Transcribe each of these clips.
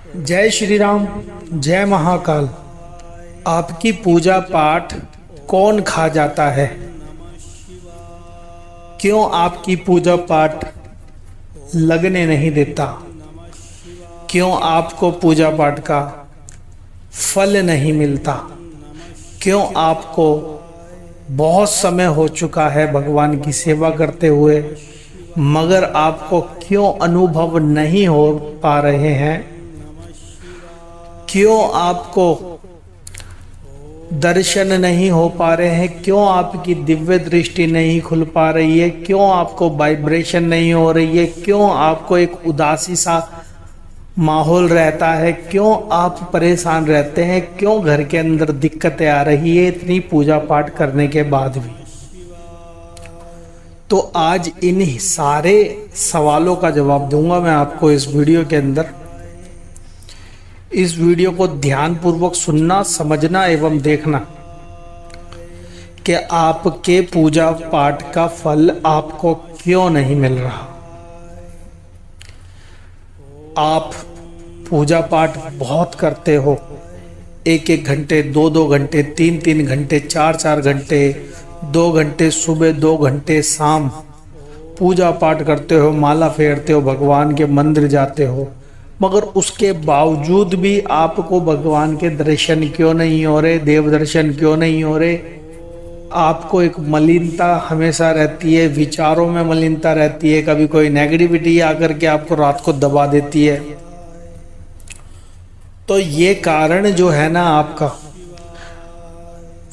जय श्री राम, जय महाकाल। आपकी पूजा पाठ कौन खा जाता है? क्यों आपकी पूजा पाठ लगने नहीं देता? क्यों आपको पूजा पाठ का फल नहीं मिलता? क्यों आपको बहुत समय हो चुका है भगवान की सेवा करते हुए, मगर आपको क्यों अनुभव नहीं हो पा रहे हैं? क्यों आपको दर्शन नहीं हो पा रहे हैं? क्यों आपकी दिव्य दृष्टि नहीं खुल पा रही है? क्यों आपको वाइब्रेशन नहीं हो रही है? क्यों आपको एक उदासी सा माहौल रहता है? क्यों आप परेशान रहते हैं? क्यों घर के अंदर दिक्कतें आ रही है इतनी पूजा पाठ करने के बाद भी? तो आज इन सारे सवालों का जवाब दूंगा मैं आपको इस वीडियो के अंदर। इस वीडियो को ध्यानपूर्वक सुनना, समझना एवं देखना कि आपके पूजा पाठ का फल आपको क्यों नहीं मिल रहा। आप पूजा पाठ बहुत करते हो, 1-1 घंटे, 2-2 घंटे, 3-3 घंटे, 4-4 घंटे, 2 घंटे सुबह, 2 घंटे शाम पूजा पाठ करते हो, माला फेरते हो, भगवान के मंदिर जाते हो, मगर उसके बावजूद भी आपको भगवान के दर्शन क्यों नहीं हो रहे, देव दर्शन क्यों नहीं हो रहे? आपको एक मलिनता हमेशा रहती है, विचारों में मलिनता रहती है, कभी कोई नेगेटिविटी आकर के आपको रात को दबा देती है। तो ये कारण जो है ना आपका,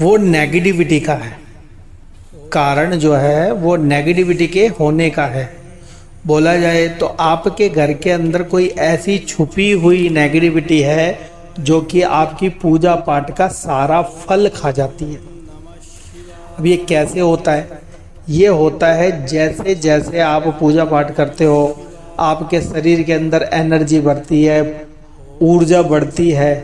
वो नेगेटिविटी का है। कारण जो है वो नेगेटिविटी के होने का है। बोला जाए तो आपके घर के अंदर कोई ऐसी छुपी हुई नेगेटिविटी है जो कि आपकी पूजा पाठ का सारा फल खा जाती है। अब ये कैसे होता है? ये होता है जैसे जैसे आप पूजा पाठ करते हो, आपके शरीर के अंदर एनर्जी बढ़ती है, ऊर्जा बढ़ती है,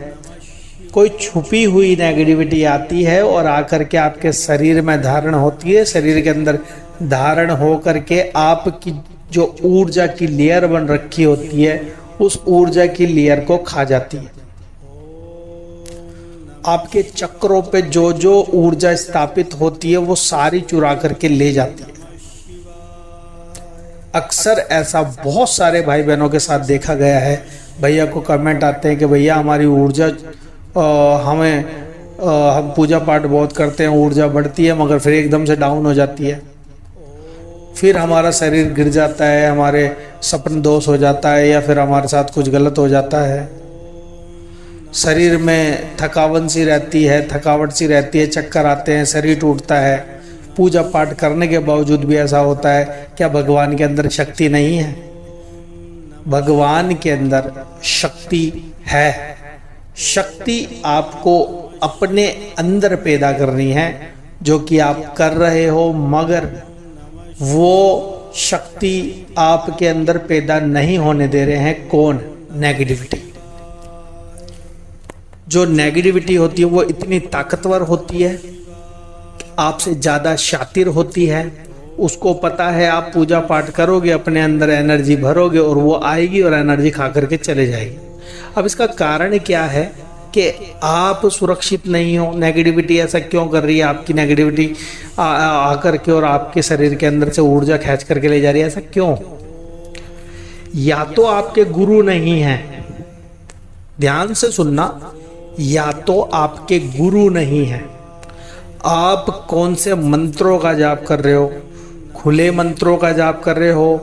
कोई छुपी हुई नेगेटिविटी आती है और आकर के आपके शरीर में धारण होती है। शरीर के अंदर धारण हो करके आपकी जो ऊर्जा की लेयर बन रखी होती है, उस ऊर्जा की लेयर को खा जाती है। आपके चक्रों पे जो जो ऊर्जा स्थापित होती है वो सारी चुरा करके ले जाती है। अक्सर ऐसा बहुत सारे भाई बहनों के साथ देखा गया है। भैया को कमेंट आते हैं कि भैया हमारी ऊर्जा हम पूजा पाठ बहुत करते हैं, ऊर्जा बढ़ती है, मगर फिर एकदम से डाउन हो जाती है, फिर हमारा शरीर गिर जाता है, हमारे सपन दोष हो जाता है, या फिर हमारे साथ कुछ गलत हो जाता है, शरीर में थकावन सी रहती है, थकावट सी रहती है, चक्कर आते हैं, शरीर टूटता है। पूजा पाठ करने के बावजूद भी ऐसा होता है। क्या भगवान के अंदर शक्ति नहीं है? भगवान के अंदर शक्ति है। शक्ति आपको अपने अंदर पैदा करनी है, जो कि आप कर रहे हो, मगर वो शक्ति आपके अंदर पैदा नहीं होने दे रहे हैं। कौन? नेगेटिविटी। जो नेगेटिविटी होती है वो इतनी ताकतवर होती है, आपसे ज़्यादा शातिर होती है। उसको पता है आप पूजा पाठ करोगे, अपने अंदर एनर्जी भरोगे और वो आएगी और एनर्जी खा करके चले जाएगी। अब इसका कारण क्या है कि आप सुरक्षित नहीं हो। नेगेटिविटी ऐसा क्यों कर रही है? आपकी नेगेटिविटी आकर के और आपके शरीर के अंदर से ऊर्जा खींच करके ले जा रही है। ऐसा क्यों? या तो आपके गुरु नहीं हैं, ध्यान से सुनना, या तो आपके गुरु नहीं हैं। आप कौन से मंत्रों का जाप कर रहे हो? खुले मंत्रों का जाप कर रहे हो,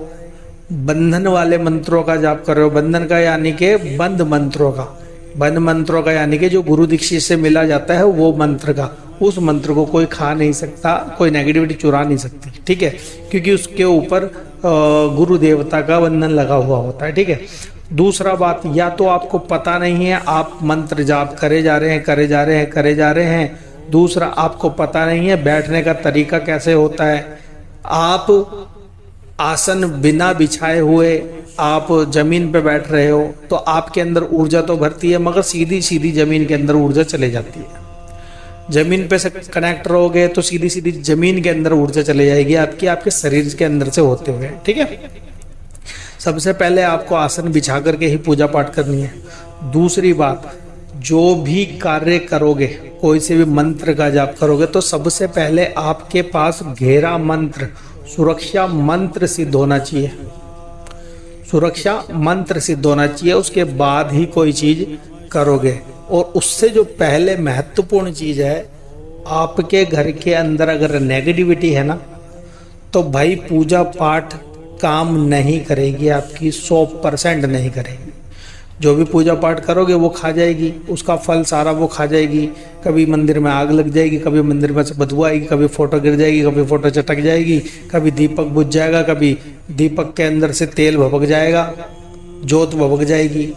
बंधन वाले मंत्रों का जाप कर रहे हो। बंधन का यानी कि बंद मंत्रों का, बंद मंत्रों का यानी कि जो गुरु दीक्षित से मिला जाता है वो मंत्र का। उस मंत्र को कोई खा नहीं सकता, कोई नेगेटिविटी चुरा नहीं सकती, ठीक है, क्योंकि उसके ऊपर गुरु देवता का बंधन लगा हुआ होता है, ठीक है। दूसरा बात, या तो आपको पता नहीं है, आप मंत्र जाप करे जा रहे हैं, करे जा रहे हैं, करे जा रहे हैं। दूसरा, आपको पता नहीं है बैठने का तरीका कैसे होता है। आप आसन बिना बिछाए हुए आप जमीन पे बैठ रहे हो, तो आपके अंदर ऊर्जा तो भरती है, मगर सीधी सीधी जमीन के अंदर ऊर्जा चले जाती है। जमीन पे से कनेक्ट रहोगे तो सीधी सीधी जमीन के अंदर ऊर्जा चले जाएगी आपके शरीर के अंदर से होते हुए, ठीक है। सबसे पहले आपको आसन बिछा करके ही पूजा पाठ करनी है। दूसरी बात, जो भी कार्य करोगे, कोई से भी मंत्र का जाप करोगे, तो सबसे पहले आपके पास घेरा मंत्र, सुरक्षा मंत्र सिद्ध होना चाहिए। सुरक्षा मंत्र सिद्ध होना चाहिए, उसके बाद ही कोई चीज करोगे। और उससे जो पहले महत्वपूर्ण चीज है, आपके घर के अंदर अगर नेगेटिविटी है ना, तो भाई पूजा पाठ काम नहीं करेगी आपकी, 100% नहीं करेगी। जो भी पूजा पाठ करोगे वो खा जाएगी, उसका फल सारा वो खा जाएगी। कभी मंदिर में आग लग जाएगी, कभी मंदिर में से बदबू आएगी, कभी फोटो गिर जाएगी, कभी फोटो चटक जाएगी, कभी दीपक बुझ जाएगा, कभी दीपक के अंदर से तेल भभक जाएगा, जोत भभक जाएगी,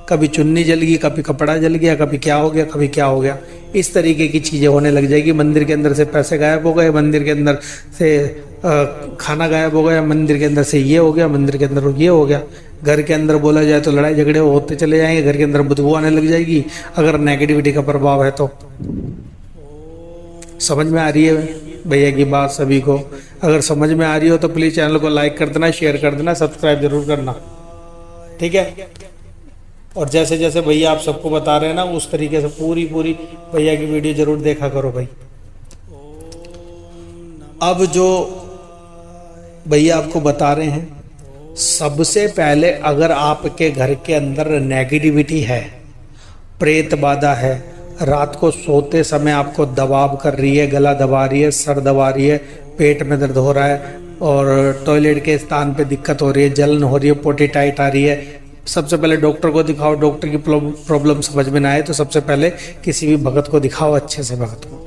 कभी चुन्नी जल गई, कभी कपड़ा जल गया, कभी क्या हो गया, कभी क्या हो गया। इस तरीके की चीज़ें होने लग जाएगी। मंदिर के अंदर से पैसे गायब हो गए, मंदिर के अंदर से खाना गायब हो गया, मंदिर के अंदर से ये हो गया, मंदिर के अंदर ये हो गया। घर के अंदर बोला जाए तो लड़ाई झगड़े होते चले जाएंगे, घर के अंदर बदबू आने लग जाएगी, अगर नेगेटिविटी का प्रभाव है तो। समझ में आ रही है भैया की बात सभी को? अगर समझ में आ रही हो तो प्लीज़ चैनल को लाइक कर देना, शेयर कर देना, सब्सक्राइब जरूर करना, ठीक है। और जैसे जैसे भैया आप सबको बता रहे हैं ना, उस तरीके से पूरी भैया की वीडियो जरूर देखा करो भाई। अब जो भैया आपको बता रहे हैं, सबसे पहले अगर आपके घर के अंदर नेगेटिविटी है, प्रेत बाधा है, रात को सोते समय आपको दबाव कर रही है, गला दबा रही है, सर दबा रही है, पेट में दर्द हो रहा है, और टॉयलेट के स्थान पे दिक्कत हो रही है, जलन हो रही है, पोटी टाइट आ रही है, सबसे पहले डॉक्टर को दिखाओ। डॉक्टर की प्रॉब्लम समझ में ना आए तो सबसे पहले किसी भी भगत को दिखाओ, अच्छे से भगत को।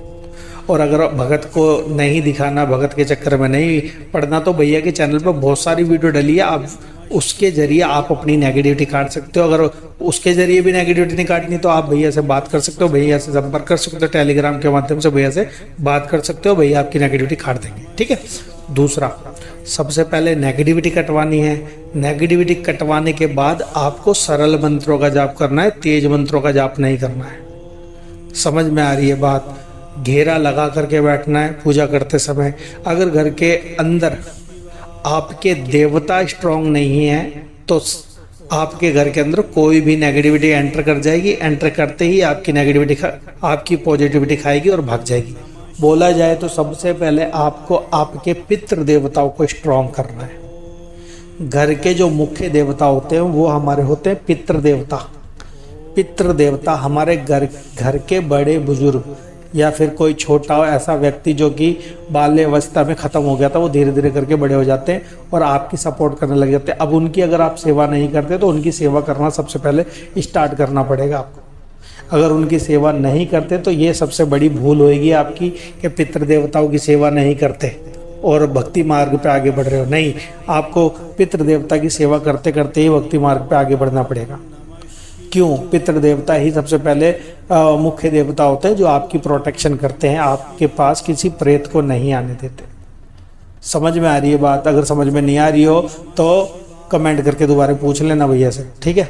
और अगर भगत को नहीं दिखाना, भगत के चक्कर में नहीं पड़ना, तो भैया के चैनल पर बहुत सारी वीडियो डली है, आप उसके जरिए आप अपनी नेगेटिविटी काट सकते हो। अगर उसके जरिए भी नेगेटिविटी नहीं काटनी तो आप भैया से बात कर सकते हो, भैया से संपर्क कर सकते हो, टेलीग्राम के माध्यम से भैया से बात कर सकते हो, भैया आपकी नेगेटिविटी काट देंगे, ठीक है। दूसरा, सबसे पहले नेगेटिविटी कटवानी है। नेगेटिविटी कटवाने के बाद आपको सरल मंत्रों का जाप करना है, तेज मंत्रों का जाप नहीं करना है। समझ में आ रही है बात? घेरा लगा करके बैठना है पूजा करते समय। अगर घर के अंदर आपके देवता स्ट्रांग नहीं है तो आपके घर के अंदर कोई भी नेगेटिविटी एंटर कर जाएगी, एंटर करते ही आपकी नेगेटिविटी आपकी पॉजिटिविटी खाएगी और भाग जाएगी। बोला जाए तो सबसे पहले आपको आपके पितृ देवताओं को स्ट्रांग करना है। घर के जो मुख्य देवता होते हैं वो हमारे होते हैं पितृ देवता। पितृ देवता हमारे घर के बड़े बुजुर्ग या फिर कोई छोटा ऐसा व्यक्ति जो कि बाल्यावस्था में ख़त्म हो गया था, वो धीरे धीरे करके बड़े हो जाते हैं और आपकी सपोर्ट करने लग जाते हैं। अब उनकी अगर आप सेवा नहीं करते तो उनकी सेवा करना सबसे पहले स्टार्ट करना पड़ेगा आपको। अगर उनकी सेवा नहीं करते तो ये सबसे बड़ी भूल होगी आपकी कि पितृ देवताओं की सेवा नहीं करते और भक्ति मार्ग पे आगे बढ़ रहे हो। नहीं, आपको पितृ देवता की सेवा करते करते ही भक्ति मार्ग पे आगे बढ़ना पड़ेगा। क्यों? पितृ देवता ही सबसे पहले मुख्य देवता होते हैं जो आपकी प्रोटेक्शन करते हैं, आपके पास किसी प्रेत को नहीं आने देते। समझ में आ रही है बात? अगर समझ में नहीं आ रही हो तो कमेंट करके दोबारा पूछ लेना भैया से, ठीक है।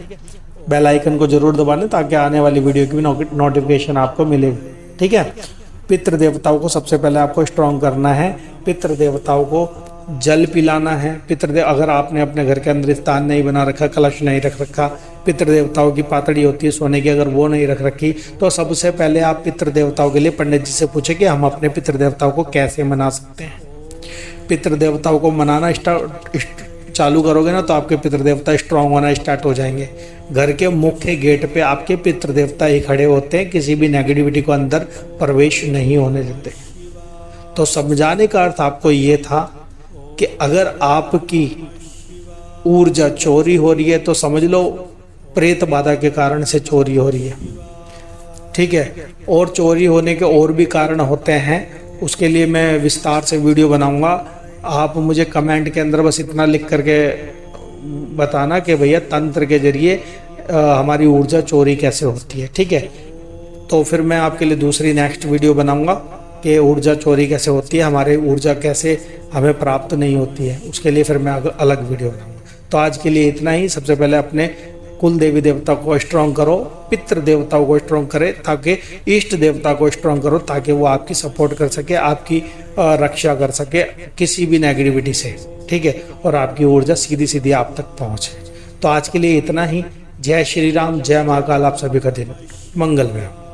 बेल आइकन को जरूर दबा लें ताकि आने वाली वीडियो की भी नोटिफिकेशन आपको मिलेगी, ठीक है। पितृ देवताओं को सबसे पहले आपको स्ट्रॉन्ग करना है। पितृ देवताओं को जल पिलाना है। अगर आपने अपने घर के अंदर स्थान नहीं बना रखा, कलश नहीं रख रखा, पितृ देवताओं की पातड़ी होती है सोने की, अगर वो नहीं रख रखी, तो सबसे पहले आप पितृ देवताओं के लिए पंडित जी से पूछे कि हम अपने पितृ देवताओं को कैसे मना सकते हैं। पितृ देवताओं को मनाना चालू करोगे ना तो आपके पितृ देवता स्ट्रांग होना स्टार्ट हो जाएंगे। घर के मुख्य गेट पे आपके पितृ देवता ही खड़े होते हैं, किसी भी नेगेटिविटी को अंदर प्रवेश नहीं होने देते। तो समझाने का अर्थ आपको ये था कि अगर आपकी ऊर्जा चोरी हो रही है तो समझ लो प्रेत बाधा के कारण से चोरी हो रही है, ठीक है। और चोरी होने के और भी कारण होते हैं, उसके लिए मैं विस्तार से वीडियो बनाऊंगा। आप मुझे कमेंट के अंदर बस इतना लिख करके बताना कि भैया तंत्र के जरिए हमारी ऊर्जा चोरी कैसे होती है, ठीक है। तो फिर मैं आपके लिए दूसरी नेक्स्ट वीडियो बनाऊंगा कि ऊर्जा चोरी कैसे होती है, हमारे ऊर्जा कैसे हमें प्राप्त नहीं होती है, उसके लिए फिर मैं अलग वीडियो बनाऊंगा। तो आज के लिए इतना ही। सबसे पहले अपने कुल देवी देवता को स्ट्रॉन्ग करो, पितृ देवताओं को स्ट्रॉन्ग करे, ताकि इष्ट देवता को स्ट्रॉन्ग करो ताकि वो आपकी सपोर्ट कर सके, आपकी रक्षा कर सके किसी भी नेगेटिविटी से, ठीक है। और आपकी ऊर्जा सीधी सीधी आप तक पहुँचे। तो आज के लिए इतना ही। जय श्री राम, जय महाकाल। आप सभी का दिन मंगलमय हो।